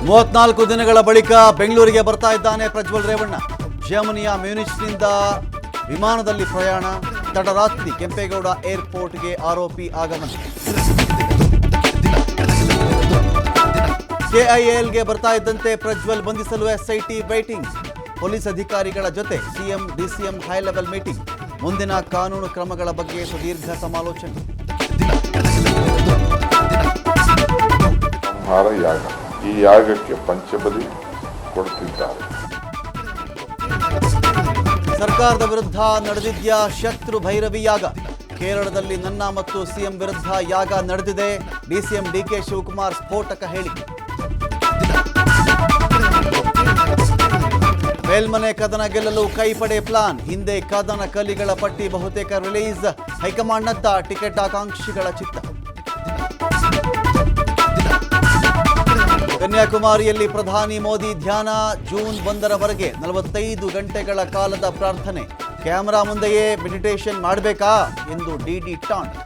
34 ದಿನಗಳ ಬಳಿಕ ಬೆಂಗಳೂರಿಗೆ ಬರ್ತಾ ಇದ್ದಾನೆ ಪ್ರಜ್ವಲ್ ರೇವಣ್ಣ. ಜರ್ಮನಿಯ ಮ್ಯೂನಿಚ್ನಿಂದ ವಿಮಾನದಲ್ಲಿ ಪ್ರಯಾಣ. ತಡರಾತ್ರಿ ಕೆಂಪೇಗೌಡ ಏರ್ಪೋರ್ಟ್ಗೆ ಆರೋಪಿ ಆಗಮನ. ಕೆಐಎಲ್ಗೆ ಬರ್ತಾ ಇದ್ದಂತೆ ಪ್ರಜ್ವಲ್ ಬಂಧಿಸಲು ಎಸ್ಐಟಿ ವೈಟಿಂಗ್. ಪೊಲೀಸ್ ಅಧಿಕಾರಿಗಳ ಜೊತೆ CM DCM high level meeting. ಮುಂದಿನ ಕಾನೂನು ಕ್ರಮಗಳ ಬಗ್ಗೆ ಸುದೀರ್ಘ ಸಮಾಲೋಚನೆ. ಈ ಯಾಗಕ್ಕೆ ಪಂಚಬಲಿ ಕೊಡ್ತಿದ್ದಾರೆ. ಸರ್ಕಾರದ ವಿರುದ್ಧ ನಡೆದಿದ್ಯಾ ಶತ್ರು ಭೈರವಿ ಯಾಗ. ಕೇರಳದಲ್ಲಿ ನನ್ನ ಮತ್ತು ಸಿಎಂ ವಿರುದ್ಧ ಯಾಗ ನಡೆದಿದೆ. ಡಿಸಿಎಂ ಡಿಕೆ ಶಿವಕುಮಾರ್ ಸ್ಫೋಟಕ ಹೇಳಿಕೆ. ಮೇಲ್ಮನೆ ಕದನ ಗೆಲ್ಲಲು ಕೈಪಡೆ ಪ್ಲಾನ್. ಹಿಂದೆ ಕದನ ಕಲಿಗಳ ಪಟ್ಟಿ ಬಹುತೇಕ ರಿಲೀಸ್. ಹೈಕಮಾಂಡ್ನತ್ತ ಟಿಕೆಟ್ ಆಕಾಂಕ್ಷಿಗಳ ಚಿತ್ತ. ಕನ್ಯಾಕುಮಾರಿಯಲ್ಲಿ ಪ್ರಧಾನಿ ಮೋದಿ ಧ್ಯಾನ. ಜೂನ್ 1ರವರೆಗೆ 45 ಗಂಟೆಗಳ ಕಾಲದ ಪ್ರಾರ್ಥನೆ. ಕ್ಯಾಮೆರಾ ಮುಂದೆಯೇ ಮೆಡಿಟೇಷನ್ ಮಾಡಬೇಕಾ ಎಂದು ಡಿಡಿ ಟಾಂಟ್.